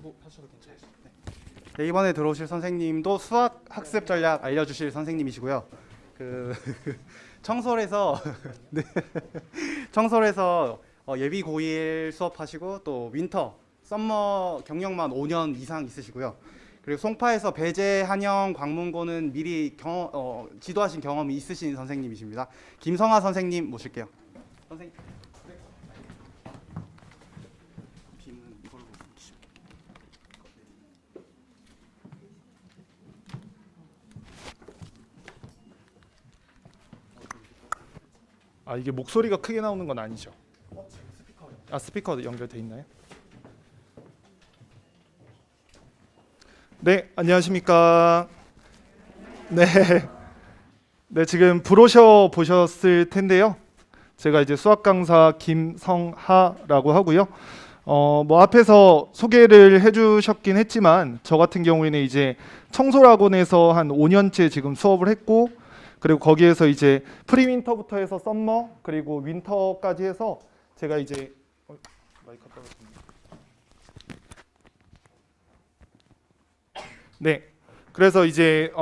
두고 하셔도 괜찮으세요. 네, 이번에 들어오실 선생님도 수학 학습 전략 알려주실 선생님이시고요. 그 청솔에서 네, 청솔에서 예비 고1 수업하시고 또 윈터, 썸머 경력만 5년 이상 있으시고요. 그리고 송파에서 배재, 한영, 광문고는 미리 지도하신 경험이 있으신 선생님이십니다. 김성하 선생님 모실게요. 선생님. 아, 이게 목소리가 크게 나오는 건 아니죠? 아, 스피커 연결돼 있나요? 네, 안녕하십니까? 네, 네, 지금 브로셔 보셨을 텐데요. 제가 이제 수학 강사 김성하라고 하고요. 뭐 앞에서 소개를 해주셨긴 했지만 저 같은 경우에는 이제 청솔학원에서 한 5년째 지금 수업을 했고, 그리고 거기에서 이제 프리윈터부터 해서 썸머 그리고 윈터까지 해서 제가 이제 마이크 떨어졌습니다. 네, 그래서 이제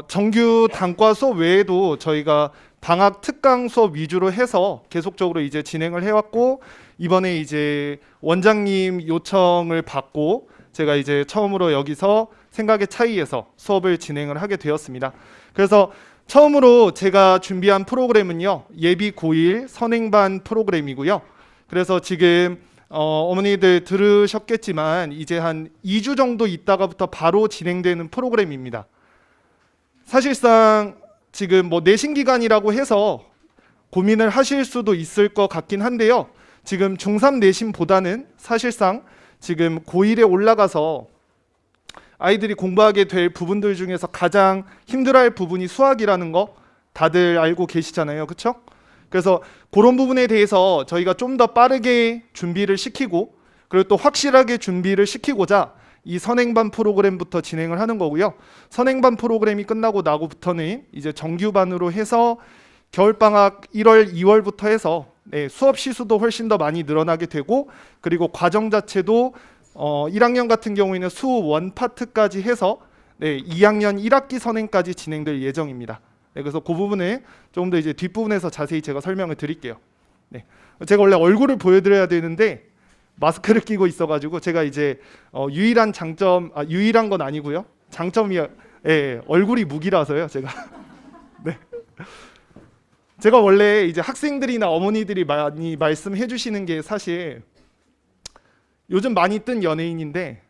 정규 단과 수업 외에도 저희가 방학 특강 수업 위주로 해서 계속적으로 이제 진행을 해왔고, 이번에 이제 원장님 요청을 받고 제가 이제 처음으로 여기서 생각의 차이에서 수업을 진행을 하게 되었습니다. 그래서 처음으로 제가 준비한 프로그램은요, 예비 고1 선행반 프로그램이고요. 그래서 지금 어머니들 들으셨겠지만 이제 한 2주 정도 있다가부터 바로 진행되는 프로그램입니다. 사실상 지금 뭐 내신 기간이라고 해서 고민을 하실 수도 있을 것 같긴 한데요. 지금 중3 내신보다는 사실상 지금 고1에 올라가서 아이들이 공부하게 될 부분들 중에서 가장 힘들어할 부분이 수학이라는 거 다들 알고 계시잖아요, 그렇죠? 그래서 그런 부분에 대해서 저희가 좀 더 빠르게 준비를 시키고, 그리고 또 확실하게 준비를 시키고자 이 선행반 프로그램부터 진행을 하는 거고요. 선행반 프로그램이 끝나고 나고부터는 이제 정규반으로 해서 겨울방학 1월, 2월부터 해서 수업 시수도 훨씬 더 많이 늘어나게 되고, 그리고 과정 자체도 1학년 같은 경우에는 수 1파트까지 해서 2학년 1학기 선행까지 진행될 예정입니다. 그래서 그 부분을 조금 더 이제 뒷부분에서 자세히 제가 설명을 드릴게요. 제가 원래 얼굴을 보여드려야 되는데 마스크를 끼고 있어가지고 제가 이제 유일한 장점, 유일한 건 아니고요. 장점이 얼굴이 무기라서요. 네. 제가 원래 이제 학생들이나 어머니들이 많이 말씀해 주시는 게 사실 요즘 많이 뜬 연예인인데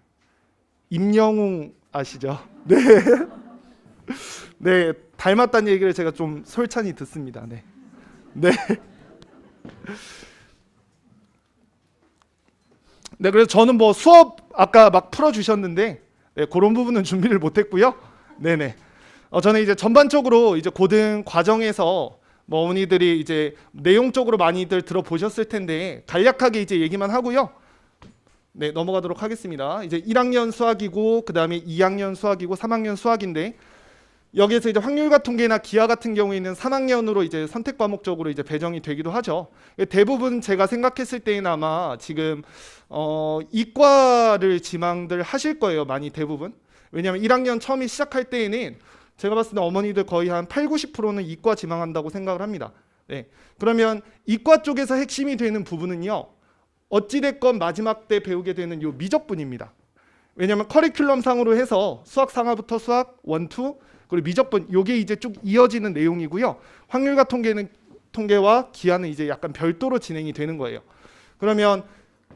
임영웅 아시죠? 네. 네, 닮았다는 얘기를 제가 좀 솔찬히 듣습니다. 네. 네. 네, 그래서 저는 뭐 수업 아까 막 풀어 주셨는데 그런 부분은 준비를 못 했고요. 네네. 저는 이제 전반적으로 이제 고등 과정에서 뭐 어머니들이 이제 내용적으로 많이들 들어보셨을 텐데 간략하게 이제 얘기만 하고요. 네, 넘어가도록 하겠습니다. 이제 1학년 수학이고 그다음에 2학년 수학이고 3학년 수학인데, 여기에서 이제 확률과 통계나 기하 같은 경우에는 3학년으로 이제 선택 과목적으로 이제 배정이 되기도 하죠. 대부분 제가 생각했을 때는 아마 지금 이과를 지망들 하실 거예요. 많이 대부분. 왜냐하면 1학년 처음에 시작할 때에는 제가 봤을 때 어머니들 거의 한 8, 90%는 이과 지망한다고 생각을 합니다. 네. 그러면 이과 쪽에서 핵심이 되는 부분은요, 어찌됐건 마지막 때 배우게 되는 요 미적분입니다. 왜냐하면 커리큘럼 상으로 해서 수학 상하부터 수학 1, 2 그리고 미적분 요게 이제 쭉 이어지는 내용이고요. 확률과 통계와 기하는 이제 약간 별도로 진행이 되는 거예요. 그러면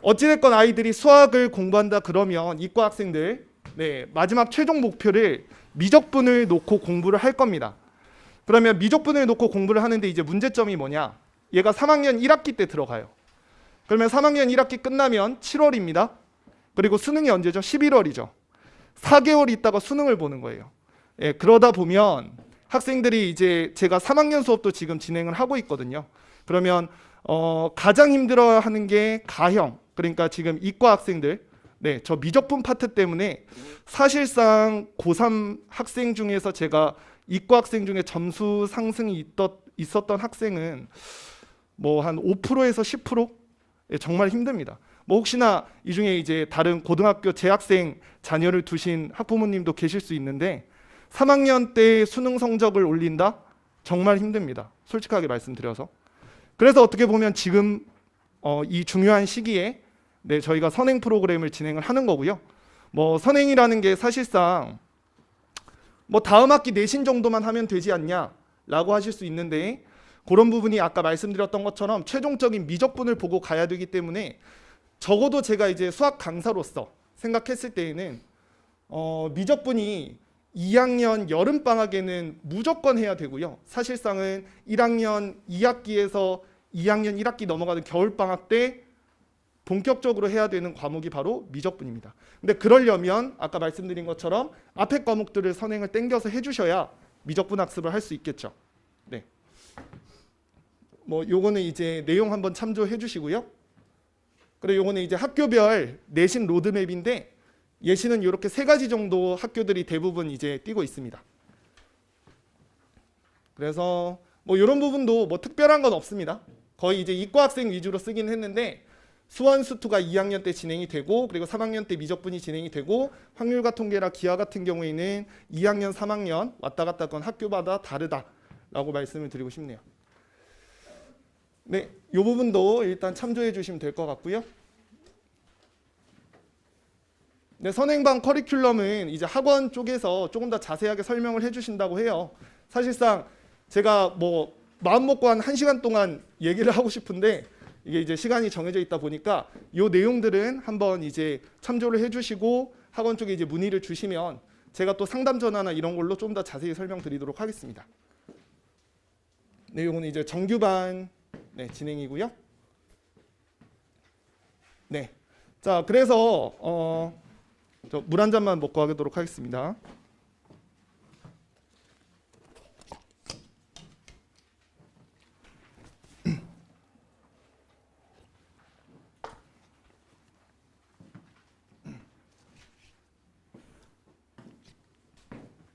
어찌됐건 아이들이 수학을 공부한다 그러면 이과 학생들 마지막 최종 목표를 미적분을 놓고 공부를 할 겁니다. 그러면 미적분을 놓고 공부를 하는데 이제 문제점이 뭐냐? 얘가 3학년 1학기 때 들어가요. 그러면 3학년 1학기 끝나면 7월입니다. 그리고 수능이 언제죠? 11월이죠. 4개월 있다가 수능을 보는 거예요. 그러다 보면 학생들이 이제 제가 3학년 수업도 지금 진행을 하고 있거든요. 그러면 가장 힘들어하는 게 가형, 그러니까 지금 이과 학생들, 저 미적분 파트 때문에 사실상 고3 학생 중에서 제가 이과 학생 중에 점수 상승이 있었던 학생은 뭐 한 5%에서 10%? 예, 정말 힘듭니다. 뭐 혹시나 이 중에 이제 다른 고등학교 재학생 자녀를 두신 학부모님도 계실 수 있는데 3학년 때 수능 성적을 올린다? 정말 힘듭니다. 솔직하게 말씀드려서. 그래서 어떻게 보면 지금 이 중요한 시기에 네, 저희가 선행 프로그램을 진행을 하는 거고요. 뭐 선행이라는 게 사실상 뭐 다음 학기 내신 정도만 하면 되지 않냐라고 하실 수 있는데 그런 부분이 아까 말씀드렸던 것처럼 최종적인 미적분을 보고 가야 되기 때문에 적어도 제가 이제 수학 강사로서 생각했을 때에는 미적분이 2학년 여름방학에는 무조건 해야 되고요. 사실상은 1학년 2학기에서 2학년 1학기 넘어가는 겨울방학 때 본격적으로 해야 되는 과목이 바로 미적분입니다. 근데 그러려면 아까 말씀드린 것처럼 앞에 과목들을 선행을 땡겨서 해주셔야 미적분 학습을 할 수 있겠죠. 네. 뭐 요거는 이제 내용 한번 참조해 주시고요. 그리고 요거는 이제 학교별 내신 로드맵인데 예시는 이렇게 3가지 정도 학교들이 대부분 이제 띄고 있습니다. 그래서 뭐 이런 부분도 뭐 특별한 건 없습니다. 거의 이제 이과 학생 위주로 쓰긴 했는데 수원 수투가 2학년 때 진행이 되고 그리고 3학년 때 미적분이 진행이 되고 확률과 통계라 기하 같은 경우에는 2학년, 3학년 왔다 갔다 건 학교마다 다르다라고 말씀을 드리고 싶네요. 네, 이 부분도 일단 참조해 주시면 될 것 같고요. 네, 선행반 커리큘럼은 이제 학원 쪽에서 조금 더 자세하게 설명을 해주신다고 해요. 사실상 제가 뭐 마음 먹고 한 1시간 동안 얘기를 하고 싶은데 이게 이제 시간이 정해져 있다 보니까 이 내용들은 한번 이제 참조를 해주시고 학원 쪽에 이제 문의를 주시면 제가 또 상담 전화나 이런 걸로 좀 더 자세히 설명드리도록 하겠습니다. 네, 이거는 이제 정규반 네, 진행이고요. 네, 자 그래서 저 물 한 잔만 먹고 하도록 하겠습니다.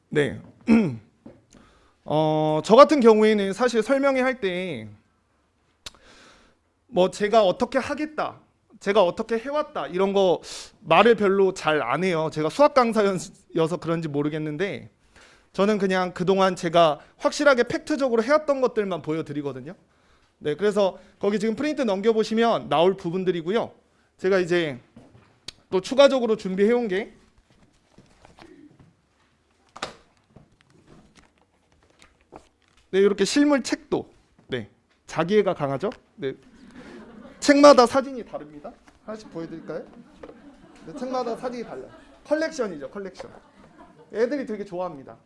네, 저 같은 경우에는 사실 설명회 할 때 뭐 제가 어떻게 하겠다, 제가 어떻게 해왔다 이런 거 말을 별로 잘 안 해요. 제가 수학 강사여서 그런지 모르겠는데 저는 그냥 그동안 제가 확실하게 팩트적으로 해왔던 것들만 보여드리거든요. 네, 그래서 거기 지금 프린트 넘겨보시면 나올 부분들이고요. 제가 이제 또 추가적으로 준비해온 게 네, 이렇게 실물 책도 네, 자기애가 강하죠. 네, 책마다 사진이 다릅니다. 하나씩 보여드릴까요? 네, 책마다 사진이 달라요. 컬렉션이죠, 컬렉션. 애들이 되게 좋아합니다.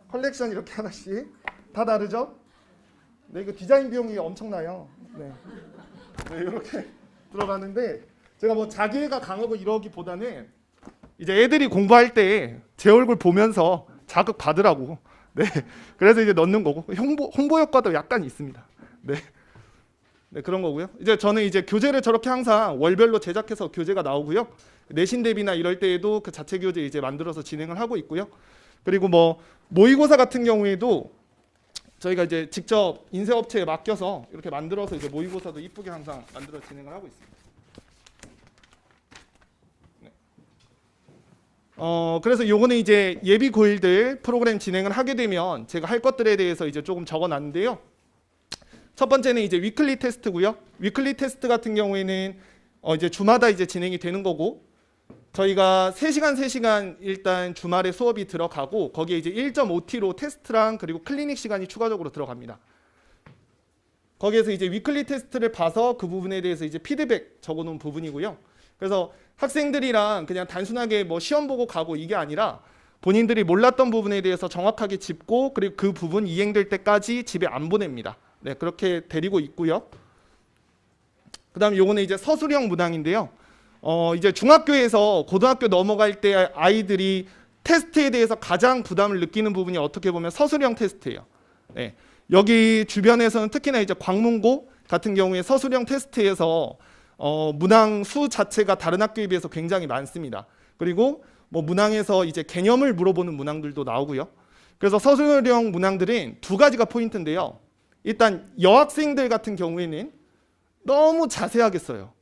컬렉션 이렇게 하나씩 다 다르죠? 네, 이거 디자인 비용이 엄청나요. 네, 네 이렇게 들어가는데 제가 뭐 자기애가 강하고 이러기보다는 이제 애들이 공부할 때 제 얼굴 보면서 자극 받으라고. 네, 그래서 이제 넣는 거고 홍보 효과도 약간 있습니다. 네. 네, 그런 거고요. 이제 저는 이제 교재를 저렇게 항상 월별로 제작해서 교재가 나오고요. 내신 대비나 이럴 때에도 그 자체 교재 이제 만들어서 진행을 하고 있고요. 그리고 뭐 모의고사 같은 경우에도 저희가 이제 직접 인쇄업체에 맡겨서 이렇게 만들어서 이제 모의고사도 이쁘게 항상 만들어 진행을 하고 있습니다. 네. 그래서 요거는 이제 예비 고1들 프로그램 진행을 하게 되면 제가 할 것들에 대해서 이제 조금 적어놨는데요. 첫 번째는 이제 위클리 테스트고요. 위클리 테스트 같은 경우에는 이제 주마다 이제 진행이 되는 거고 저희가 3시간 일단 주말에 수업이 들어가고 거기에 이제 1.5T로 테스트랑 그리고 클리닉 시간이 추가적으로 들어갑니다. 거기에서 이제 위클리 테스트를 봐서 그 부분에 대해서 이제 피드백 적어놓은 부분이고요. 그래서 학생들이랑 그냥 단순하게 뭐 시험 보고 가고 이게 아니라 본인들이 몰랐던 부분에 대해서 정확하게 짚고 그리고 그 부분 이행될 때까지 집에 안 보냅니다. 네, 그렇게 데리고 있고요. 그다음에 요거는 이제 서술형 문항인데요. 이제 중학교에서 고등학교 넘어갈 때 아이들이 테스트에 대해서 가장 부담을 느끼는 부분이 어떻게 보면 서술형 테스트예요. 네, 여기 주변에서는 특히나 이제 광문고 같은 경우에 서술형 테스트에서 문항 수 자체가 다른 학교에 비해서 굉장히 많습니다. 그리고 뭐 문항에서 이제 개념을 물어보는 문항들도 나오고요. 그래서 서술형 문항들은 2가지가 포인트인데요. 일단 여학생들 같은 경우에는 너무 자세하게 써요.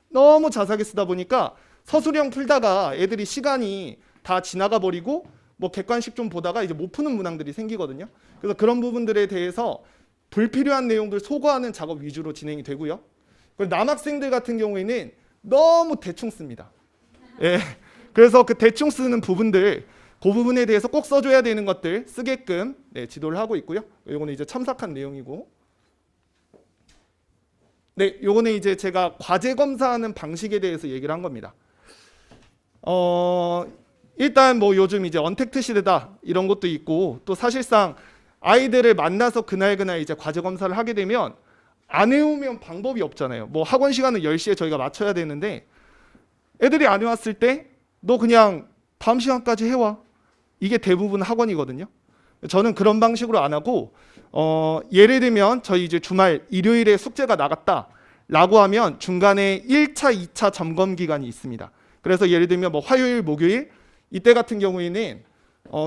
너무 자세하게 쓰다 보니까 서술형 풀다가 애들이 시간이 다 지나가 버리고 뭐 객관식 좀 보다가 이제 못 푸는 문항들이 생기거든요. 그래서 그런 부분들에 대해서 불필요한 내용들 소거하는 작업 위주로 진행이 되고요. 그리고 남학생들 같은 경우에는 너무 대충 씁니다. 예. 그래서 그 대충 쓰는 부분들, 그 부분에 대해서 꼭 써줘야 되는 것들 쓰게끔 네, 지도를 하고 있고요. 요거는 이제 첨삭한 내용이고, 네, 요거는 이제 제가 과제 검사하는 방식에 대해서 얘기를 한 겁니다. 일단 뭐 요즘 이제 언택트 시대다 이런 것도 있고, 또 사실상 아이들을 만나서 그날 이제 과제 검사를 하게 되면 안 해오면 방법이 없잖아요. 뭐 학원 시간은 10시에 저희가 맞춰야 되는데 애들이 안 해왔을 때 너 그냥 다음 시간까지 해와. 이게 대부분 학원이거든요. 저는 그런 방식으로 안 하고 예를 들면 저희 이제 주말 일요일에 숙제가 나갔다라고 하면 중간에 1차, 2차 점검 기간이 있습니다. 그래서 예를 들면 뭐 화요일, 목요일 이때 같은 경우에는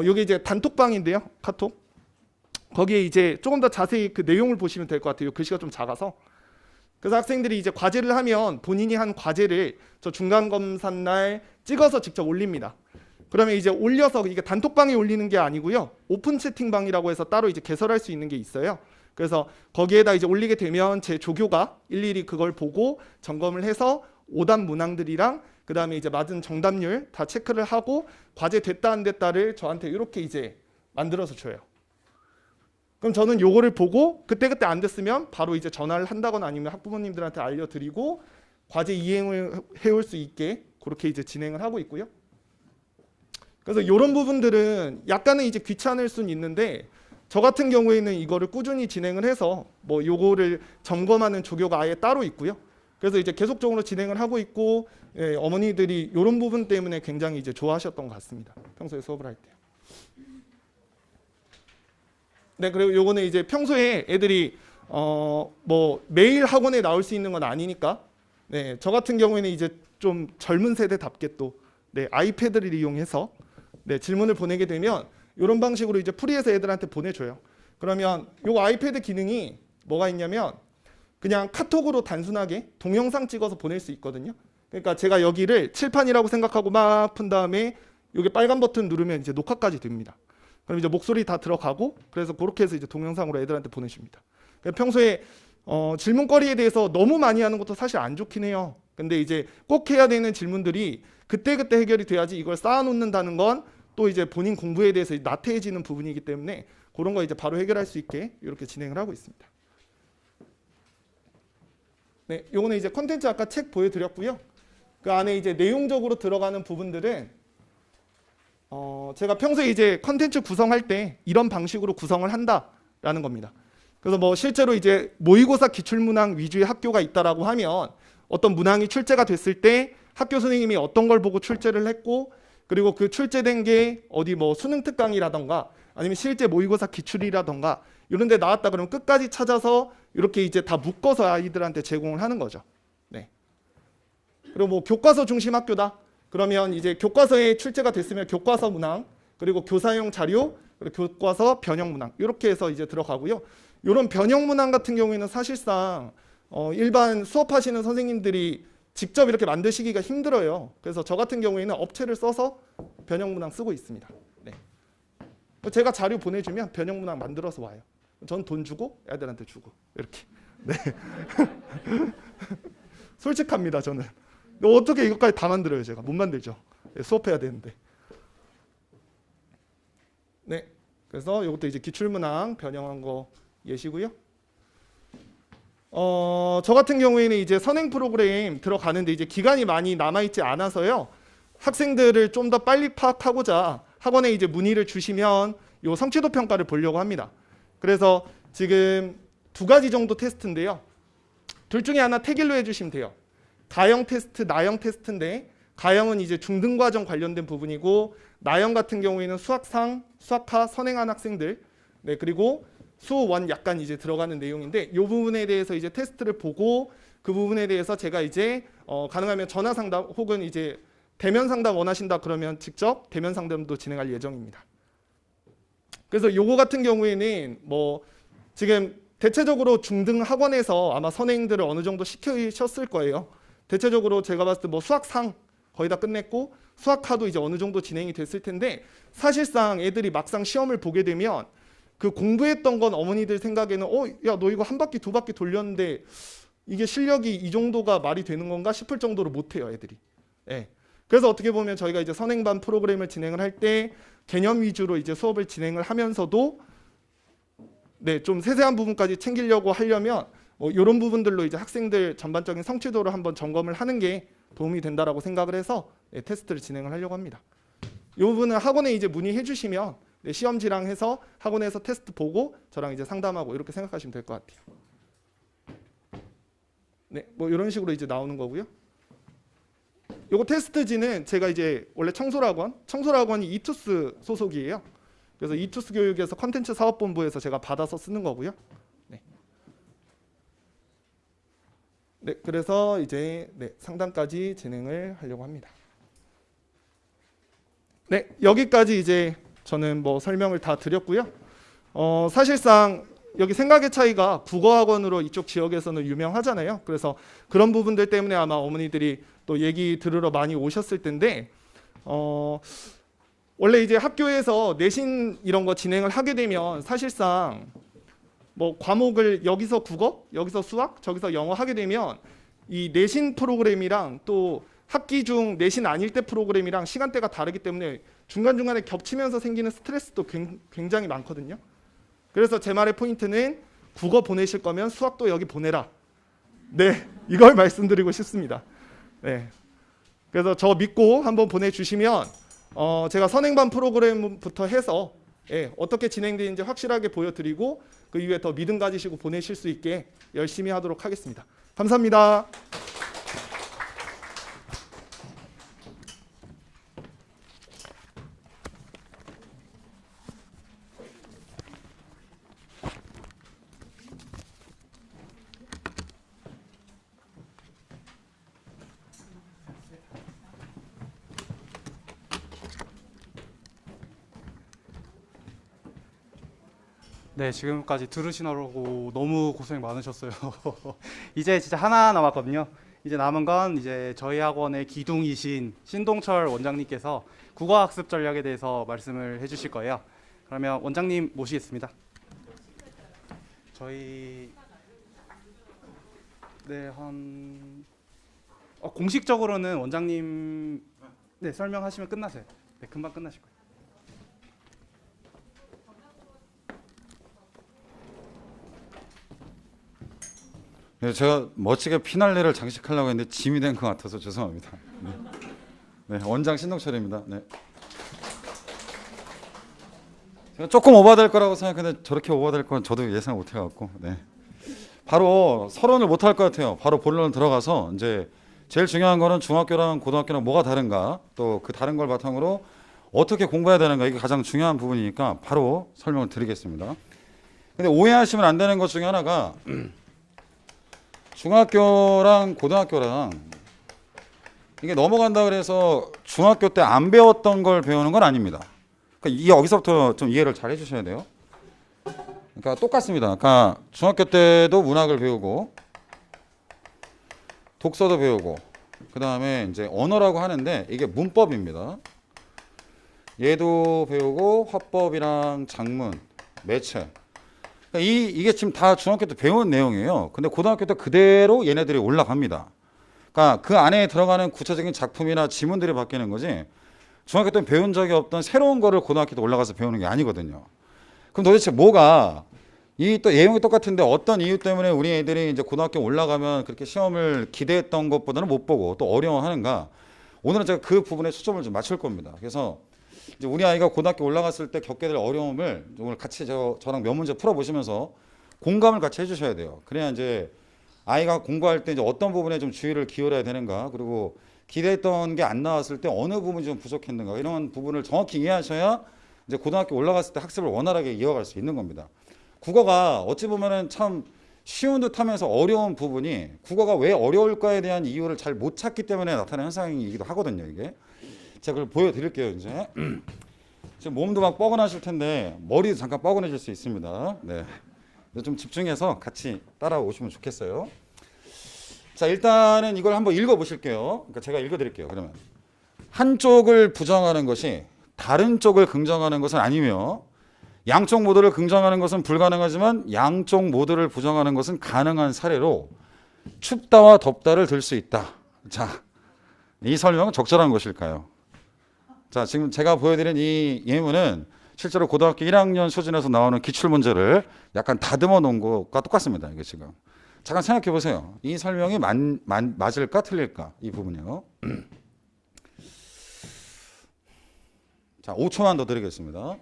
여기 이제 단톡방인데요. 카톡. 거기에 이제 조금 더 자세히 그 내용을 보시면 될 것 같아요. 글씨가 좀 작아서. 그래서 학생들이 이제 과제를 하면 본인이 한 과제를 저 중간 검사 날 찍어서 직접 올립니다. 그러면 이제 올려서 이게 단톡방에 올리는 게 아니고요. 오픈 채팅방이라고 해서 따로 이제 개설할 수 있는 게 있어요. 그래서 거기에다 이제 올리게 되면 제 조교가 일일이 그걸 보고 점검을 해서 오답 문항들이랑 그다음에 이제 맞은 정답률 다 체크를 하고 과제 됐다 안 됐다를 저한테 이렇게 이제 만들어서 줘요. 그럼 저는 요거를 보고 그때그때 안 됐으면 바로 이제 전화를 한다거나 아니면 학부모님들한테 알려드리고 과제 이행을 해올 수 있게 그렇게 이제 진행을 하고 있고요. 그래서 이런 부분들은 약간은 이제 귀찮을 수는 있는데 저 같은 경우에는 이거를 꾸준히 진행을 해서 뭐 요거를 점검하는 조교가 아예 따로 있고요. 그래서 이제 계속적으로 진행을 하고 있고 예, 어머니들이 이런 부분 때문에 굉장히 이제 좋아하셨던 것 같습니다. 평소에 수업을 할 때. 네, 그리고 요거는 이제 평소에 애들이 뭐 매일 학원에 나올 수 있는 건 아니니까 네, 저 같은 경우에는 이제 좀 젊은 세대답게 또 네, 아이패드를 이용해서 네, 질문을 보내게 되면 이런 방식으로 이제 풀이해서 애들한테 보내줘요. 그러면 요 아이패드 기능이 뭐가 있냐면 그냥 카톡으로 단순하게 동영상 찍어서 보낼 수 있거든요. 그러니까 제가 여기를 칠판이라고 생각하고 막 푼 다음에 여기 빨간 버튼 누르면 이제 녹화까지 됩니다. 그럼 이제 목소리 다 들어가고 그래서 그렇게 해서 이제 동영상으로 애들한테 보내줍니다. 평소에 질문거리에 대해서 너무 많이 하는 것도 사실 안 좋긴 해요. 근데 이제 꼭 해야 되는 질문들이 그때그때 해결이 돼야지 이걸 쌓아놓는다는 건 또 이제 본인 공부에 대해서 나태해지는 부분이기 때문에 그런 거 이제 바로 해결할 수 있게 이렇게 진행을 하고 있습니다. 네, 요거는 이제 컨텐츠 아까 책 보여드렸고요. 그 안에 이제 내용적으로 들어가는 부분들은 제가 평소에 이제 컨텐츠 구성할 때 이런 방식으로 구성을 한다라는 겁니다. 그래서 뭐 실제로 이제 모의고사 기출문항 위주의 학교가 있다라고 하면 어떤 문항이 출제가 됐을 때 학교 선생님이 어떤 걸 보고 출제를 했고 그리고 그 출제된 게 어디 뭐 수능 특강이라던가 아니면 실제 모의고사 기출이라던가 이런 데 나왔다 그러면 끝까지 찾아서 이렇게 이제 다 묶어서 아이들한테 제공을 하는 거죠. 네. 그리고 뭐 교과서 중심 학교다. 그러면 이제 교과서에 출제가 됐으면 교과서 문항, 그리고 교사용 자료, 그리고 교과서 변형 문항 이렇게 해서 이제 들어가고요. 이런 변형 문항 같은 경우에는 사실상 일반 수업하시는 선생님들이 직접 이렇게 만드시기가 힘들어요. 그래서 저 같은 경우에는 업체를 써서 변형 문항 쓰고 있습니다. 네. 제가 자료 보내주면 변형 문항 만들어서 와요. 전 돈 주고 애들한테 주고 이렇게. 네. 솔직합니다 저는. 어떻게 이것까지 다 만들어요 제가? 못 만들죠. 수업해야 되는데. 네. 그래서 이것도 이제 기출문항 변형한 거 예시고요. 저 같은 경우에는 이제 선행 프로그램 들어가는데 이제 기간이 많이 남아있지 않아서요. 학생들을 좀 더 빨리 파악하고자 학원에 이제 문의를 주시면 요 성취도 평가를 보려고 합니다. 그래서 지금 2가지 정도 테스트인데요. 둘 중에 하나 택일로 해주시면 돼요. 가형 테스트, 나형 테스트인데 가형은 이제 중등과정 관련된 부분이고 나형 같은 경우에는 수학상, 수학하 선행한 학생들 네 그리고 수원 약간 이제 들어가는 내용인데 이 부분에 대해서 이제 테스트를 보고 그 부분에 대해서 제가 이제 가능하면 전화 상담 혹은 이제 대면 상담 원하신다 그러면 직접 대면 상담도 진행할 예정입니다. 그래서 요거 같은 경우에는 뭐 지금 대체적으로 중등 학원에서 아마 선행들을 어느 정도 시키셨을 거예요. 대체적으로 제가 봤을 때 뭐 수학상 거의 다 끝냈고 수학화도 이제 어느 정도 진행이 됐을 텐데 사실상 애들이 막상 시험을 보게 되면 그 공부했던 건 어머니들 생각에는 야, 너 이거 한 바퀴 두 바퀴 돌렸는데 이게 실력이 이 정도가 말이 되는 건가 싶을 정도로 못해요, 애들이. 예. 그래서 어떻게 보면 저희가 이제 선행반 프로그램을 진행을 할 때 개념 위주로 이제 수업을 진행을 하면서도 네, 좀 세세한 부분까지 챙기려고 하려면 이런 부분들로 이제 학생들 전반적인 성취도를 한번 점검을 하는 게 도움이 된다라고 생각을 해서 네, 테스트를 진행을 하려고 합니다. 이 부분은 학원에 이제 문의해 주시면 네, 시험지랑 해서 학원에서 테스트 보고 저랑 이제 상담하고 이렇게 생각하시면 될 것 같아요. 네, 뭐 이런 식으로 이제 나오는 거고요. 요거 테스트지는 제가 이제 원래 청소학원이 이투스 소속이에요. 그래서 이투스 교육에서 컨텐츠 사업본부에서 제가 받아서 쓰는 거고요. 네. 네, 그래서 이제 네, 상담까지 진행을 하려고 합니다. 네, 여기까지 이제 저는 뭐 설명을 다 드렸고요. 사실상 여기 생각의 차이가 국어학원으로 이쪽 지역에서는 유명하잖아요. 그래서 그런 부분들 때문에 아마 어머니들이 또 얘기 들으러 많이 오셨을 텐데 원래 이제 학교에서 내신 이런 거 진행을 하게 되면 사실상 뭐 과목을 여기서 국어, 여기서 수학, 저기서 영어 하게 되면 이 내신 프로그램이랑 또 학기 중 내신 아닐 때 프로그램이랑 시간대가 다르기 때문에 중간중간에 겹치면서 생기는 스트레스도 굉장히 많거든요. 그래서 제 말의 포인트는 국어 보내실 거면 수학도 여기 보내라. 네, 이걸 말씀드리고 싶습니다. 네, 그래서 저 믿고 한번 보내주시면 제가 선행반 프로그램부터 해서 어떻게 진행되는지 확실하게 보여드리고 그 이후에 더 믿음 가지시고 보내실 수 있게 열심히 하도록 하겠습니다. 감사합니다. 네, 지금까지 들으시느라고 너무 고생 많으셨어요. 이제 진짜 하나 남았거든요. 이제 남은 건 이제 저희 학원의 기둥이신 신동철 원장님께서 국어학습 전략에 대해서 말씀을 해주실 거예요. 그러면 원장님 모시겠습니다. 저희 공식적으로는 원장님 설명하시면 끝나세요. 네, 금방 끝나실 거예요. 네, 제가 멋지게 피날레를 장식하려고 했는데 짐이 된 것 같아서 죄송합니다. 네, 원장 신동철입니다. 네. 제가 조금 오버될 거라고 생각했는데 저렇게 오버될 건 저도 예상 못 해갖고 네. 바로 서론을 못 할 것 같아요. 바로 본론 들어가서 이제 제일 중요한 거는 중학교랑 고등학교랑 뭐가 다른가, 또 그 다른 걸 바탕으로 어떻게 공부해야 되는가, 이게 가장 중요한 부분이니까 바로 설명을 드리겠습니다. 근데 오해하시면 안 되는 것 중에 하나가 중학교랑 고등학교랑 이게 넘어간다 그래서 중학교 때 안 배웠던 걸 배우는 건 아닙니다. 그러니까 여기서부터 좀 이해를 잘 해주셔야 돼요. 그러니까 똑같습니다. 그러니까 중학교 때도 문학을 배우고 독서도 배우고 그 다음에 이제 언어라고 하는데 이게 문법입니다. 얘도 배우고 화법이랑 작문, 매체. 그러니까 이게 지금 다 중학교 때 배운 내용이에요. 근데 고등학교 때 그대로 얘네들이 올라갑니다. 그러니까 그 안에 들어가는 구체적인 작품이나 지문들이 바뀌는 거지 중학교 때 배운 적이 없던 새로운 거를 고등학교 때 올라가서 배우는 게 아니거든요. 그럼 도대체 뭐가 이 또 내용이 똑같은데 어떤 이유 때문에 우리 애들이 이제 고등학교 올라가면 그렇게 시험을 기대했던 것보다는 못 보고 또 어려워하는가? 오늘은 제가 그 부분에 초점을 좀 맞출 겁니다. 그래서 이제 우리 아이가 고등학교 올라갔을 때 겪게 될 어려움을 오늘 같이 저랑 몇 문제 풀어보시면서 공감을 같이 해주셔야 돼요. 그래야 이제 아이가 공부할 때 이제 어떤 부분에 좀 주의를 기울여야 되는가, 그리고 기대했던 게 안 나왔을 때 어느 부분이 좀 부족했는가, 이런 부분을 정확히 이해하셔야 이제 고등학교 올라갔을 때 학습을 원활하게 이어갈 수 있는 겁니다. 국어가 어찌 보면은 참 쉬운 듯하면서 어려운 부분이 국어가 왜 어려울까에 대한 이유를 잘 못 찾기 때문에 나타나는 현상이기도 하거든요. 이게 제가 그걸 보여드릴게요. 이제 지금 몸도 막 뻐근하실 텐데 머리도 잠깐 뻐근해질 수 있습니다. 네, 좀 집중해서 같이 따라오시면 좋겠어요. 자, 일단은 이걸 한번 읽어보실게요. 그러니까 제가 읽어드릴게요. 그러면 한쪽을 부정하는 것이 다른 쪽을 긍정하는 것은 아니며 양쪽 모두를 긍정하는 것은 불가능하지만 양쪽 모두를 부정하는 것은 가능한 사례로 춥다와 덥다를 들 수 있다. 자, 이 설명은 적절한 것일까요? 자, 지금 제가 보여드린 이 예문은 실제로 고등학교 1학년 수준에서 나오는 기출문제를 약간 다듬어 놓은 것과 똑같습니다. 이게 지금. 잠깐 생각해 보세요. 이 설명이 맞을까 틀릴까? 이 부분이요. 자, 5초만 더 드리겠습니다.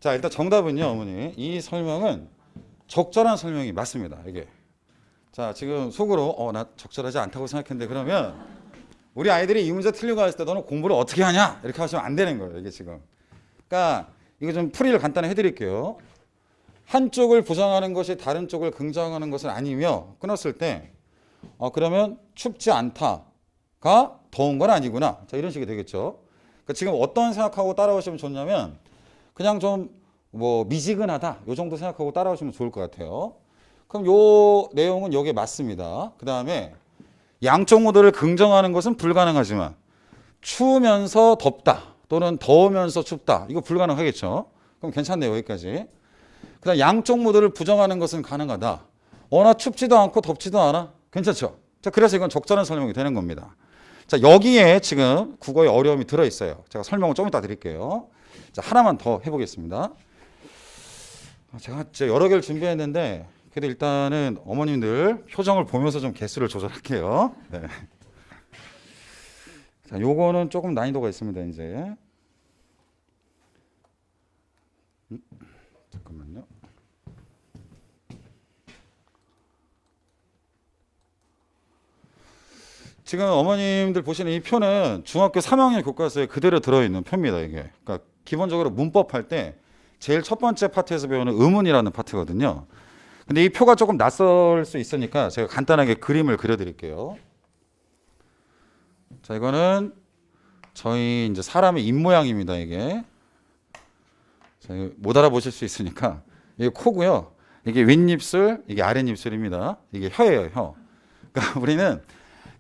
자, 일단 정답은요, 어머니. 이 설명은 적절한 설명이 맞습니다. 이게. 자, 지금 속으로 나 적절하지 않다고 생각했는데 그러면 우리 아이들이 이 문제 틀리고 했을 때 너는 공부를 어떻게 하냐? 이렇게 하시면 안 되는 거예요. 이게 지금. 그러니까 이거 좀 풀이를 간단히 해드릴게요. 한쪽을 부정하는 것이 다른 쪽을 긍정하는 것은 아니며 끊었을 때 그러면 춥지 않다가 더운 건 아니구나. 자, 이런 식이 되겠죠. 그러니까 지금 어떤 생각하고 따라오시면 좋냐면 그냥 좀 뭐 미지근하다 요 정도 생각하고 따라오시면 좋을 것 같아요. 그럼 요 내용은 여기에 맞습니다. 그 다음에 양쪽 모두를 긍정하는 것은 불가능하지만 추우면서 덥다 또는 더우면서 춥다 이거 불가능하겠죠. 그럼 괜찮네요. 여기까지. 그 다음 양쪽 모두를 부정하는 것은 가능하다. 나 춥지도 않고 덥지도 않아. 괜찮죠. 자, 그래서 이건 적절한 설명이 되는 겁니다. 자, 여기에 지금 국어의 어려움이 들어있어요. 제가 설명을 좀 이따 드릴게요. 자, 하나만 더 해보겠습니다. 제가 여러 개를 준비했는데 그래도 일단은 어머님들 표정을 보면서 좀 개수를 조절할게요. 네. 자, 요거는 조금 난이도가 있습니다. 이제 잠깐만요. 지금 어머님들 보시는 이 표는 중학교 3학년 교과서에 그대로 들어있는 표입니다. 이게. 그러니까 기본적으로 문법 할 때 제일 첫 번째 파트에서 배우는 의문이라는 파트거든요. 근데 이 표가 조금 낯설 수 있으니까 제가 간단하게 그림을 그려드릴게요. 자, 이거는 저희 이제 사람의 입 모양입니다. 이게. 자, 이거 못 알아보실 수 있으니까 이게 코고요. 이게 윗입술, 이게 아랫입술입니다. 이게 혀예요, 혀. 그러니까 우리는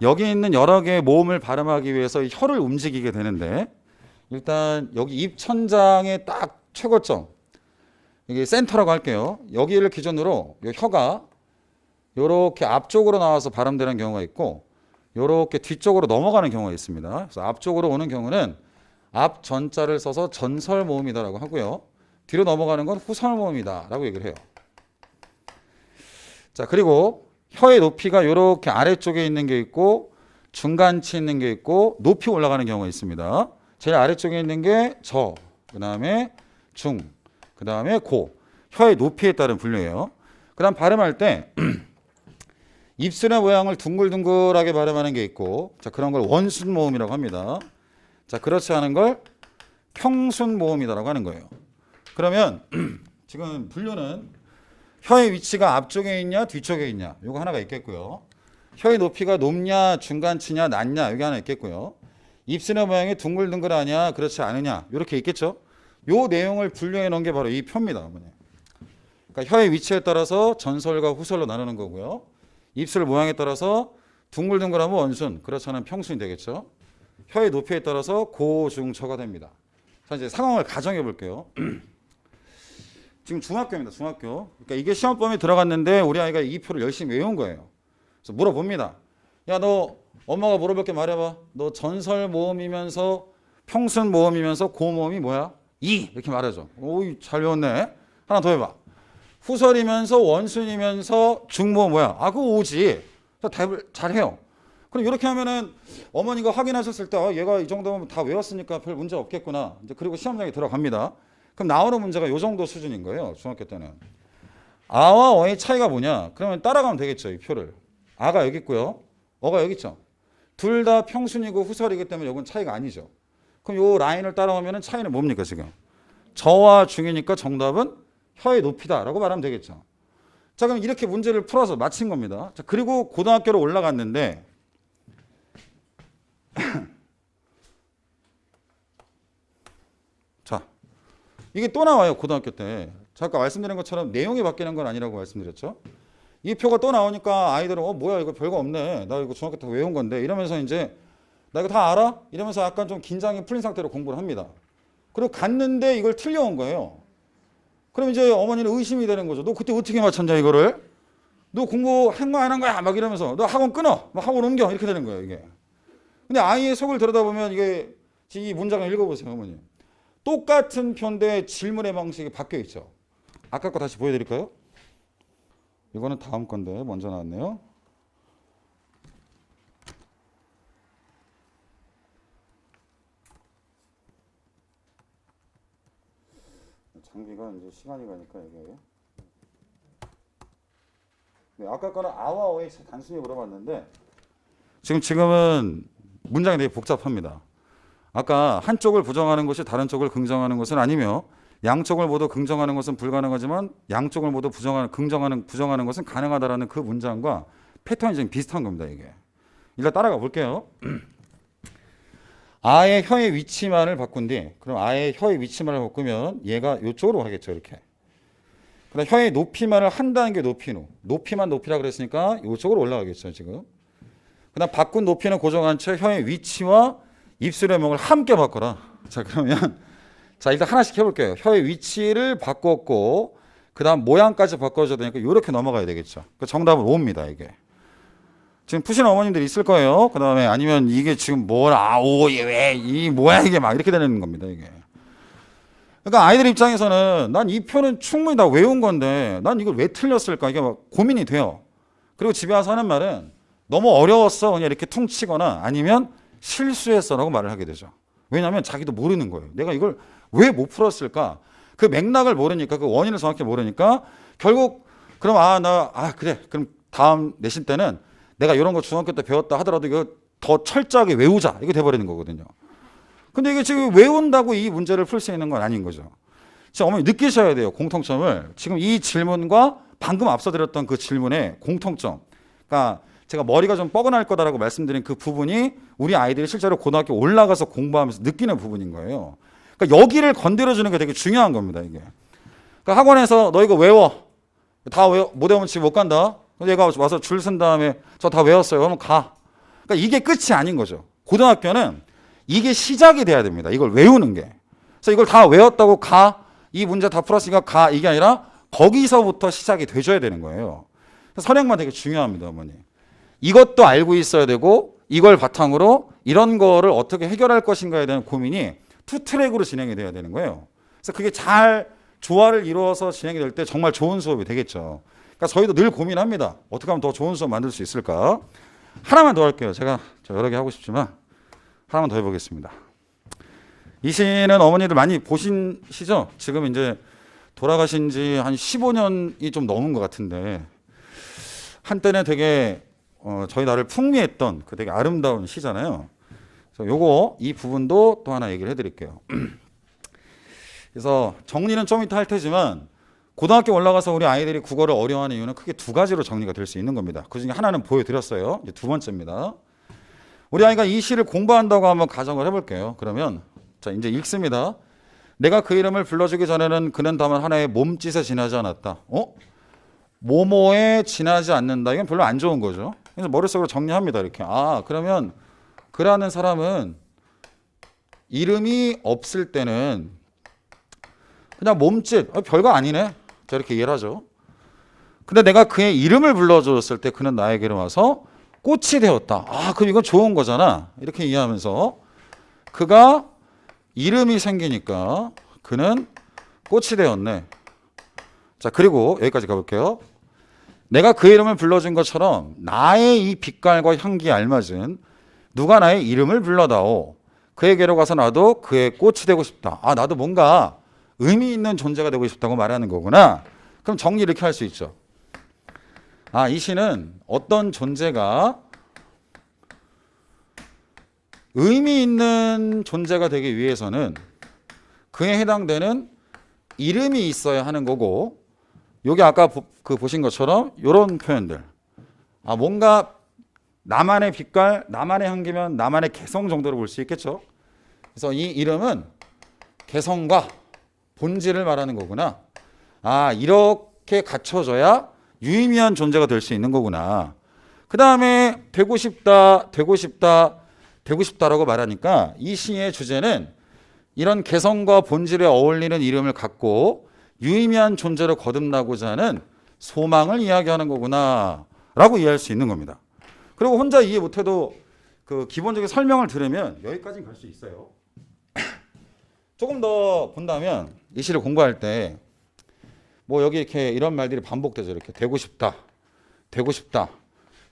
여기 있는 여러 개의 모음을 발음하기 위해서 혀를 움직이게 되는데 일단 여기 입 천장의 딱 최고점 이게 센터라고 할게요. 여기를 기준으로 이 혀가 이렇게 앞쪽으로 나와서 발음되는 경우가 있고 이렇게 뒤쪽으로 넘어가는 경우가 있습니다. 그래서 앞쪽으로 오는 경우는 앞 전자를 써서 전설 모음이다라고 하고요. 뒤로 넘어가는 건 후설 모음이다라고 얘기를 해요. 자, 그리고 혀의 높이가 이렇게 아래쪽에 있는 게 있고 중간치 있는 게 있고 높이 올라가는 경우가 있습니다. 제일 아래쪽에 있는 게 저, 그 다음에 중, 그 다음에 고. 혀의 높이에 따른 분류예요. 그 다음 발음할 때 입술의 모양을 둥글둥글하게 발음하는 게 있고 자, 그런 걸 원순 모음이라고 합니다. 자, 그렇지 않은 걸 평순 모음이다라고 하는 거예요. 그러면 지금 분류는 혀의 위치가 앞쪽에 있냐 뒤쪽에 있냐 이거 하나가 있겠고요. 혀의 높이가 높냐 중간치냐 낮냐 여기 하나 있겠고요. 입술의 모양이 둥글둥글하냐 그렇지 않으냐 이렇게 있겠죠. 요 내용을 분류해 놓은 게 바로 이 표입니다. 그러니까 혀의 위치에 따라서 전설과 후설로 나누는 거고요. 입술 모양에 따라서 둥글둥글하면 원순 그렇지 않으면 평순이 되겠죠. 혀의 높이에 따라서 고, 중, 저가 됩니다. 자, 이제 상황을 가정해 볼게요. 지금 중학교입니다. 중학교. 그러니까 이게 시험범위에 들어갔는데 우리 아이가 이 표를 열심히 외운 거예요. 그래서 물어봅니다. 야, 너 엄마가 물어볼 게 말해봐. 너 전설 모음이면서 평순 모음이면서 고 모음이 뭐야? 이 이렇게 말해줘. 오, 잘 외웠네. 하나 더 해봐. 후설이면서 원순이면서 중모음 뭐야? 아, 그거 오지. 답을 잘해요. 그럼 이렇게 하면은 어머니가 확인하셨을 때 얘가 이 정도면 다 외웠으니까 별 문제 없겠구나. 이제 그리고 시험장에 들어갑니다. 그럼 나오는 문제가 이 정도 수준인 거예요. 중학교 때는. 아와 어의 차이가 뭐냐? 그러면 따라가면 되겠죠. 이 표를. 아가 여기 있고요. 어가 여기 있죠. 둘 다 평순이고 후설이기 때문에 이건 차이가 아니죠. 그럼 요 라인을 따라오면 차이는 뭡니까 지금? 저와 중이니까 정답은 혀의 높이다라고 말하면 되겠죠. 자, 그럼 이렇게 문제를 풀어서 마친 겁니다. 자, 그리고 고등학교로 올라갔는데 이게 또 나와요. 고등학교 때. 아까 말씀드린 것처럼 내용이 바뀌는 건 아니라고 말씀드렸죠. 이 표가 또 나오니까 아이들은 뭐야 이거 별거 없네. 나 이거 중학교 때 외운 건데 이러면서 이제 나 이거 다 알아? 이러면서 약간 좀 긴장이 풀린 상태로 공부를 합니다. 그리고 갔는데 이걸 틀려온 거예요. 그럼 이제 어머니는 의심이 되는 거죠. 너 그때 어떻게 맞췄냐 이거를? 너 공부한 거 안 한 거야? 막 이러면서 너 학원 끊어. 막 학원 옮겨. 이렇게 되는 거예요 이게. 근데 아이의 속을 들여다보면 이게 이 문장을 읽어보세요 어머니. 똑같은 표인데 질문의 방식이 바뀌어 있죠. 아까 거 다시 보여드릴까요? 이거는 다음 건데 먼저 나왔네요. 장비가 이제 시간이 가니까 이게. 네, 아까 거는 아와 어에 단순히 물어봤는데 지금은 문장이 되게 복잡합니다. 아까 한쪽을 부정하는 것이 다른 쪽을 긍정하는 것은 아니며 양쪽을 모두 긍정하는 것은 불가능하지만 양쪽을 모두 부정하는 것은 가능하다라는 그 문장과 패턴이 좀 비슷한 겁니다. 이게 일단 따라가 볼게요. 아의 혀의 위치만을 바꾼 뒤 그럼 아의 혀의 위치만을 바꾸면 얘가 이쪽으로 가겠죠. 이렇게. 그다음 혀의 높이만을 한 단계 높이만 높이라 그랬으니까 이쪽으로 올라가겠죠. 지금. 그다음 바꾼 높이는 고정한 채 혀의 위치와 입술의 모양을 함께 바꿔라. 자 그러면 자 일단 하나씩 해볼게요. 혀의 위치를 바꿨고 그다음 모양까지 바꿔줘야 되니까 이렇게 넘어가야 되겠죠. 그 정답은 5입니다. 이게. 지금 푸시는 어머님들이 있을 거예요. 그 다음에 아니면 이게 지금 뭐라, 왜, 이 뭐야 이게 막 이렇게 되는 겁니다. 이게. 그러니까 아이들 입장에서는 난 이 표는 충분히 다 외운 건데 난 이걸 왜 틀렸을까 이게 막 고민이 돼요. 그리고 집에 와서 하는 말은 너무 어려웠어 그냥 이렇게 퉁치거나 아니면 실수했어라고 말을 하게 되죠. 왜냐하면 자기도 모르는 거예요. 내가 이걸 왜 못 풀었을까? 그 맥락을 모르니까 그 원인을 정확히 모르니까 결국 그럼 그래 그럼 다음 내신 때는 내가 이런 거 중학교 때 배웠다 하더라도 이거 더 철저하게 외우자 이게 돼버리는 거거든요. 근데 이게 지금 외운다고 이 문제를 풀 수 있는 건 아닌 거죠. 지금 어머니 느끼셔야 돼요. 공통점을. 지금 이 질문과 방금 앞서 드렸던 그 질문의 공통점. 그러니까 제가 머리가 좀 뻐근할 거다라고 말씀드린 그 부분이 우리 아이들이 실제로 고등학교 올라가서 공부하면서 느끼는 부분인 거예요. 그러니까 여기를 건드려주는 게 되게 중요한 겁니다. 이게. 그러니까 학원에서 너 이거 외워. 못 외우면 집에 못 간다. 얘가 와서 줄 쓴 다음에 저 다 외웠어요. 그러면 가. 그러니까 이게 끝이 아닌 거죠. 고등학교는 이게 시작이 돼야 됩니다. 이걸 외우는 게. 그래서 이걸 다 외웠다고 가. 이 문제 다 풀었으니까 가. 이게 아니라 거기서부터 시작이 돼줘야 되는 거예요. 선행만 되게 중요합니다. 어머니. 이것도 알고 있어야 되고 이걸 바탕으로 이런 거를 어떻게 해결할 것인가에 대한 고민이 투 트랙으로 진행이 돼야 되는 거예요. 그래서 그게 잘 조화를 이루어서 진행이 될 때 정말 좋은 수업이 되겠죠. 그러니까 저희도 늘 고민합니다. 어떻게 하면 더 좋은 수업 만들 수 있을까? 하나만 더 할게요. 제가 여러 개 하고 싶지만 하나만 더 해보겠습니다. 이 시는 어머니들 많이 보시죠? 지금 이제 돌아가신 지 한 15년이 좀 넘은 것 같은데 한때는 되게 저희 나라를 풍미했던 그 되게 아름다운 시잖아요. 그래서 이 부분도 또 하나 얘기를 해드릴게요. 그래서 정리는 좀 이따 할 테지만 고등학교 올라가서 우리 아이들이 국어를 어려워하는 이유는 크게 두 가지로 정리가 될 수 있는 겁니다. 그 중에 하나는 보여드렸어요. 이제 두 번째입니다. 우리 아이가 이 시를 공부한다고 한번 가정을 해볼게요. 그러면 자 이제 읽습니다. 내가 그 이름을 불러주기 전에는 그는 다만 하나의 몸짓에 지나지 않았다. 뭐뭐에 지나지 않는다. 이건 별로 안 좋은 거죠. 그래서 머릿속으로 정리합니다. 이렇게. 그러면 그라는 사람은 이름이 없을 때는 그냥 몸짓, 별거 아니네. 자, 이렇게 이해를 하죠. 근데 내가 그의 이름을 불러줬을 때 그는 나에게로 와서 꽃이 되었다. 그럼 이건 좋은 거잖아. 이렇게 이해하면서 그가 이름이 생기니까 그는 꽃이 되었네. 자, 그리고 여기까지 가볼게요. 내가 그 이름을 불러준 것처럼 나의 이 빛깔과 향기에 알맞은 누가 나의 이름을 불러다오. 그에게로 가서 나도 그의 꽃이 되고 싶다. 나도 뭔가 의미 있는 존재가 되고 싶다고 말하는 거구나. 그럼 정리 이렇게 할 수 있죠. 이 시는 어떤 존재가 의미 있는 존재가 되기 위해서는 그에 해당되는 이름이 있어야 하는 거고, 여기 아까 보신 것처럼 이런 표현들. 뭔가 나만의 빛깔, 나만의 향기면 나만의 개성 정도로 볼 수 있겠죠. 그래서 이 이름은 개성과 본질을 말하는 거구나. 아, 이렇게 갖춰져야 유의미한 존재가 될 수 있는 거구나. 그 다음에 되고 싶다, 되고 싶다, 되고 싶다라고 말하니까 이 시의 주제는 이런 개성과 본질에 어울리는 이름을 갖고 유의미한 존재로 거듭나고자 하는 소망을 이야기하는 거구나 라고 이해할 수 있는 겁니다. 그리고 혼자 이해 못해도 그 기본적인 설명을 들으면 여기까지는 갈 수 있어요. 조금 더 본다면 이 시를 공부할 때 뭐 여기 이렇게 이런 말들이 반복되죠. 이렇게 되고 싶다, 되고 싶다,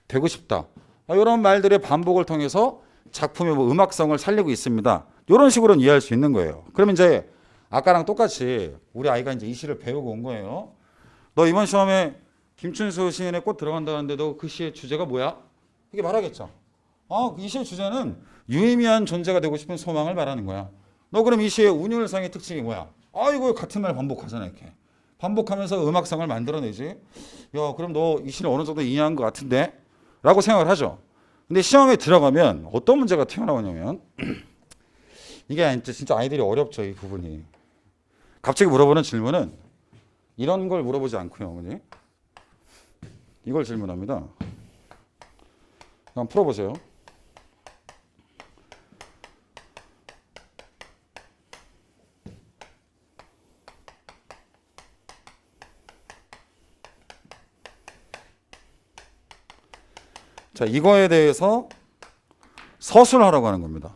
되고 싶다. 이런 말들의 반복을 통해서 작품의 뭐 음악성을 살리고 있습니다. 이런 식으로는 이해할 수 있는 거예요. 그러면 이제 아까랑 똑같이 우리 아이가 이제 이 시를 배우고 온 거예요. 너 이번 시험에 김춘수 시인의 꽃 들어간다는데 너 그 시의 주제가 뭐야? 이게 말하겠죠. 아, 이 시의 주제는 유의미한 존재가 되고 싶은 소망을 말하는 거야. 너 그럼 이 시의 운율상의 특징이 뭐야? 아, 이거 같은 말 반복하잖아. 이렇게 반복하면서 음악성을 만들어내지. 야, 그럼 너 이 시를 어느 정도 이해한 것 같은데? 라고 생각을 하죠. 근데 시험에 들어가면 어떤 문제가 튀어나오냐면 이게 진짜 아이들이 어렵죠. 이 부분이. 갑자기 물어보는 질문은 이런 걸 물어보지 않고요. 어머니. 이걸 질문합니다. 한번 풀어보세요. 자, 이거에 대해서 서술하라고 하는 겁니다.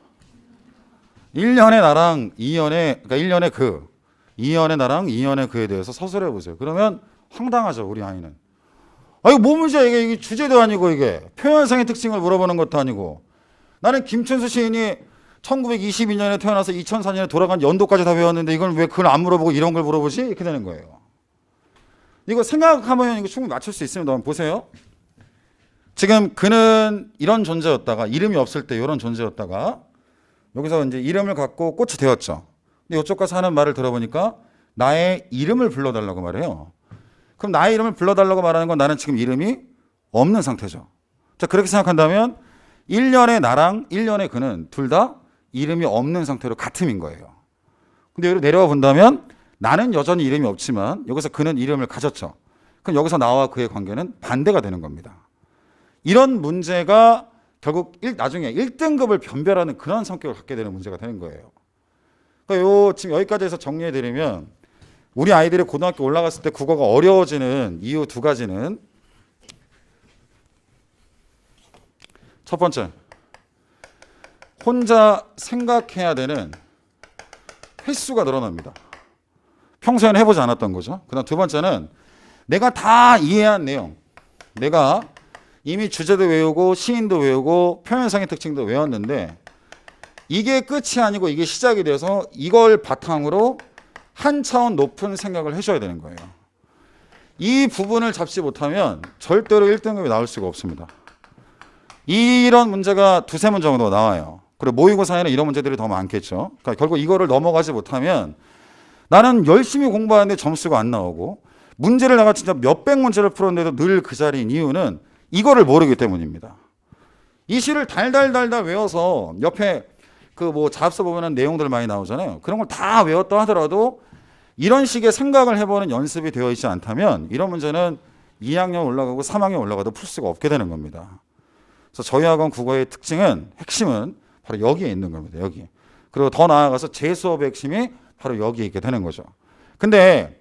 1년의 나랑 2년의, 그러니까 1년의 그, 2년의 나랑 2년의 그에 대해서 서술해 보세요. 그러면 황당하죠, 우리 아이는. 아, 이거 뭐 문제야, 이게 주제도 아니고, 이게. 표현상의 특징을 물어보는 것도 아니고. 나는 김춘수 시인이 1922년에 태어나서 2004년에 돌아간 연도까지 다 외웠는데 이걸 왜 그걸 안 물어보고 이런 걸 물어보지? 이렇게 되는 거예요. 이거 생각하면 이거 충분히 맞출 수 있습니다. 한번 보세요. 지금 그는 이런 존재였다가, 이름이 없을 때 이런 존재였다가, 여기서 이제 이름을 갖고 꽃이 되었죠. 근데 이쪽 가서 하는 말을 들어보니까 나의 이름을 불러달라고 말해요. 그럼 나의 이름을 불러달라고 말하는 건 나는 지금 이름이 없는 상태죠. 자, 그렇게 생각한다면 1년의 나랑 1년의 그는 둘 다 이름이 없는 상태로 같음인 거예요. 근데 여기로 내려와 본다면 나는 여전히 이름이 없지만 여기서 그는 이름을 가졌죠. 그럼 여기서 나와 그의 관계는 반대가 되는 겁니다. 이런 문제가 결국 나중에 1등급을 변별하는 그런 성격을 갖게 되는 문제가 되는 거예요. 그러니까 지금 여기까지 해서 정리해드리면 우리 아이들이 고등학교 올라갔을 때 국어가 어려워지는 이유 두 가지는 첫 번째, 혼자 생각해야 되는 횟수가 늘어납니다. 평소에는 해보지 않았던 거죠. 그다음 두 번째는 내가 다 이해한 내용, 내가 이미 주제도 외우고 시인도 외우고 표현상의 특징도 외웠는데 이게 끝이 아니고 이게 시작이 돼서 이걸 바탕으로 한 차원 높은 생각을 해줘야 되는 거예요. 이 부분을 잡지 못하면 절대로 1등급이 나올 수가 없습니다. 이런 문제가 두세 문 정도 나와요. 그리고 모의고사에는 이런 문제들이 더 많겠죠. 그러니까 결국 이거를 넘어가지 못하면 나는 열심히 공부하는데 점수가 안 나오고 문제를 내가 진짜 몇백 문제를 풀었는데도 늘 그 자리인 이유는 이거를 모르기 때문입니다. 이 시를 달달달달 외워서 옆에 그 뭐 잡서 보면은 내용들 많이 나오잖아요. 그런 걸 다 외웠다 하더라도 이런 식의 생각을 해보는 연습이 되어 있지 않다면 이런 문제는 2학년 올라가고 3학년 올라가도 풀 수가 없게 되는 겁니다. 그래서 저희 학원 국어의 특징은 핵심은 바로 여기에 있는 겁니다. 여기. 그리고 더 나아가서 제 수업의 핵심이 바로 여기에 있게 되는 거죠. 근데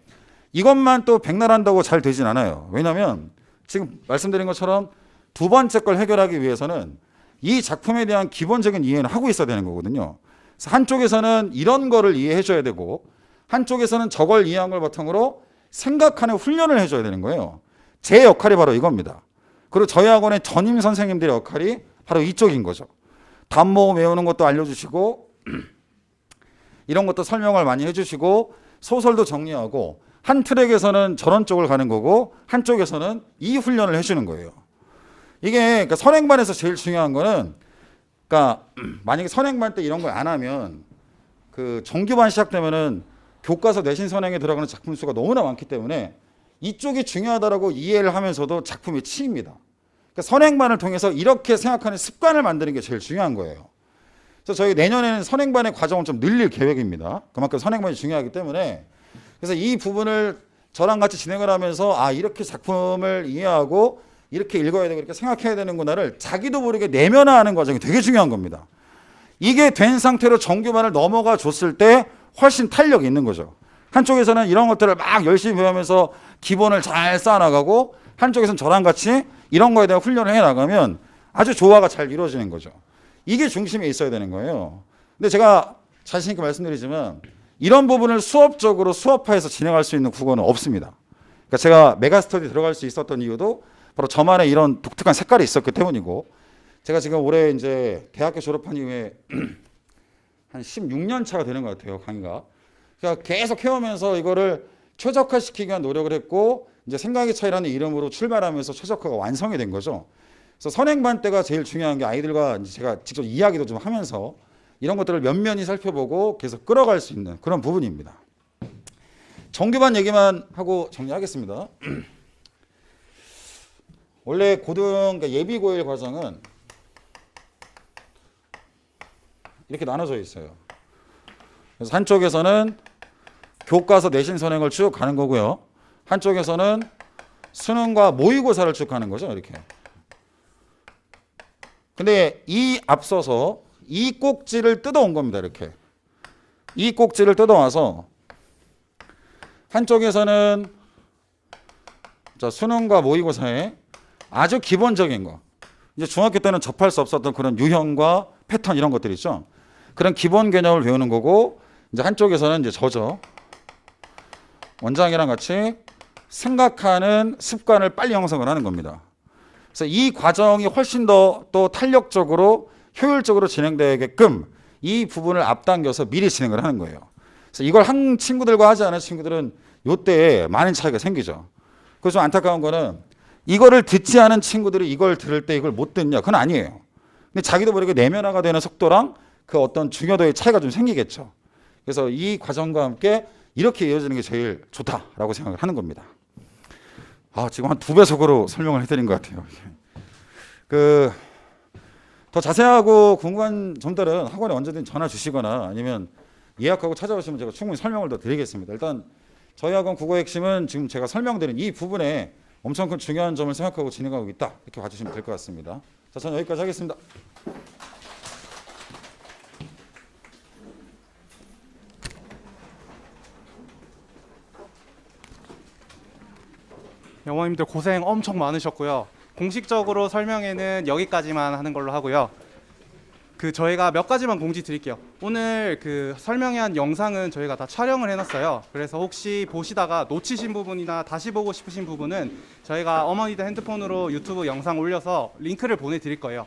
이것만 또 백날한다고 잘 되진 않아요. 왜냐하면 지금 말씀드린 것처럼 두 번째 걸 해결하기 위해서는 이 작품에 대한 기본적인 이해는 하고 있어야 되는 거거든요. 그래서 한쪽에서는 이런 거를 이해해 줘야 되고 한쪽에서는 저걸 이해한 걸 바탕으로 생각하는 훈련을 해줘야 되는 거예요. 제 역할이 바로 이겁니다. 그리고 저희 학원의 전임 선생님들의 역할이 바로 이쪽인 거죠. 단모 외우는 것도 알려주시고 이런 것도 설명을 많이 해주시고 소설도 정리하고 한 트랙에서는 저런 쪽을 가는 거고 한쪽에서는 이 훈련을 해주는 거예요. 이게 그러니까 선행반에서 제일 중요한 거는 그러니까 만약에 선행반 때 이런 걸 안 하면 그 정규반 시작되면은 교과서 내신 선행에 들어가는 작품 수가 너무나 많기 때문에 이쪽이 중요하다라고 이해를 하면서도 작품이 치입니다. 그러니까 선행반을 통해서 이렇게 생각하는 습관을 만드는 게 제일 중요한 거예요. 그래서 저희 내년에는 선행반의 과정을 좀 늘릴 계획입니다. 그만큼 선행반이 중요하기 때문에 그래서 이 부분을 저랑 같이 진행을 하면서 아 이렇게 작품을 이해하고 이렇게 읽어야 되고 이렇게 생각해야 되는구나를 자기도 모르게 내면화하는 과정이 되게 중요한 겁니다. 이게 된 상태로 정규반을 넘어가 줬을 때 훨씬 탄력이 있는 거죠. 한쪽에서는 이런 것들을 막 열심히 배우면서 기본을 잘 쌓아나가고 한쪽에서는 저랑 같이 이런 거에 대한 훈련을 해나가면 아주 조화가 잘 이루어지는 거죠. 이게 중심에 있어야 되는 거예요. 근데 제가 자신 있게 말씀드리지만 이런 부분을 수업적으로 수업화해서 진행할 수 있는 국어는 없습니다. 그러니까 제가 메가스터디 들어갈 수 있었던 이유도 바로 저만의 이런 독특한 색깔이 있었기 때문이고 제가 지금 올해 이제 대학교 졸업한 이후에 한 16년 차가 되는 것 같아요, 강의가. 그러니까 계속 해오면서 이거를 최적화시키기 위한 노력을 했고 이제 생각의 차이라는 이름으로 출발하면서 최적화가 완성이 된 거죠. 그래서 선행반 때가 제일 중요한 게 아이들과 이제 제가 직접 이야기도 좀 하면서 이런 것들을 면면히 살펴보고 계속 끌어갈 수 있는 그런 부분입니다. 정규반 얘기만 하고 정리하겠습니다. 원래 그러니까 예비고일 과정은 이렇게 나눠져 있어요. 그래서 한쪽에서는 교과서 내신 선행을 쭉 가는 거고요. 한쪽에서는 수능과 모의고사를 쭉 가는 거죠. 이렇게. 근데 이 앞서서 이 꼭지를 뜯어온 겁니다. 이렇게. 이 꼭지를 뜯어와서 한쪽에서는 자, 수능과 모의고사에 아주 기본적인 거. 이제 중학교 때는 접할 수 없었던 그런 유형과 패턴 이런 것들 있죠. 그런 기본 개념을 배우는 거고 이제 한쪽에서는 이제 저죠. 원장이랑 같이 생각하는 습관을 빨리 형성을 하는 겁니다. 그래서 이 과정이 훨씬 더 또 탄력적으로 효율적으로 진행되게끔 이 부분을 앞당겨서 미리 진행을 하는 거예요. 그래서 이걸 한 친구들과 하지 않은 친구들은 이때에 많은 차이가 생기죠. 그래서 좀 안타까운 거는 이거를 듣지 않은 친구들이 이걸 들을 때 이걸 못 듣냐? 그건 아니에요. 근데 자기도 모르게 내면화가 되는 속도랑 그 어떤 중요도의 차이가 좀 생기겠죠. 그래서 이 과정과 함께 이렇게 이어지는 게 제일 좋다라고 생각을 하는 겁니다. 아, 지금 한 2배속으로 설명을 해드린 것 같아요. 더 자세하고 궁금한 점들은 학원에 언제든 전화 주시거나 아니면 예약하고 찾아오시면 제가 충분히 설명을 더 드리겠습니다. 일단 저희 학원 국어의 핵심은 지금 제가 설명드린 이 부분에 엄청 큰 중요한 점을 생각하고 진행하고 있다. 이렇게 봐주시면 될 것 같습니다. 자, 저는 여기까지 하겠습니다. 영어님들 고생 엄청 많으셨고요. 공식적으로 설명회는 여기까지만 하는 걸로 하고요. 저희가 몇 가지만 공지 드릴게요. 오늘 설명회 한 영상은 저희가 다 촬영을 해놨어요. 그래서 혹시 보시다가 놓치신 부분이나 다시 보고 싶으신 부분은 저희가 어머니들 핸드폰으로 유튜브 영상 올려서 링크를 보내드릴 거예요.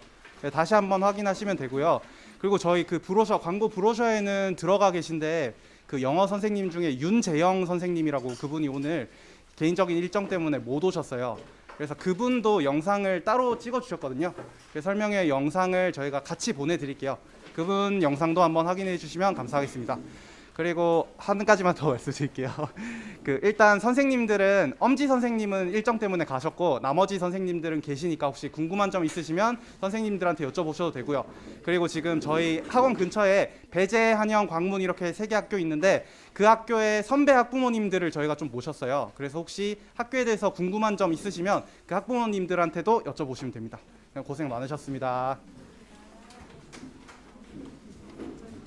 다시 한번 확인하시면 되고요. 그리고 저희 브로셔, 광고 브로셔에는 들어가 계신데 영어 선생님 중에 윤재영 선생님이라고 그분이 오늘 개인적인 일정 때문에 못 오셨어요. 그래서 그분도 영상을 따로 찍어주셨거든요. 설명회 영상을 저희가 같이 보내드릴게요. 그분 영상도 한번 확인해 주시면 감사하겠습니다. 그리고 한 가지만 더 말씀드릴게요. 일단 선생님들은 엄지 선생님은 일정 때문에 가셨고 나머지 선생님들은 계시니까 혹시 궁금한 점 있으시면 선생님들한테 여쭤보셔도 되고요. 그리고 지금 저희 학원 근처에 배재, 한영, 광문 이렇게 3개 학교 있는데 그 학교의 선배 학부모님들을 저희가 좀 모셨어요. 그래서 혹시 학교에 대해서 궁금한 점 있으시면 그 학부모님들한테도 여쭤보시면 됩니다. 고생 많으셨습니다.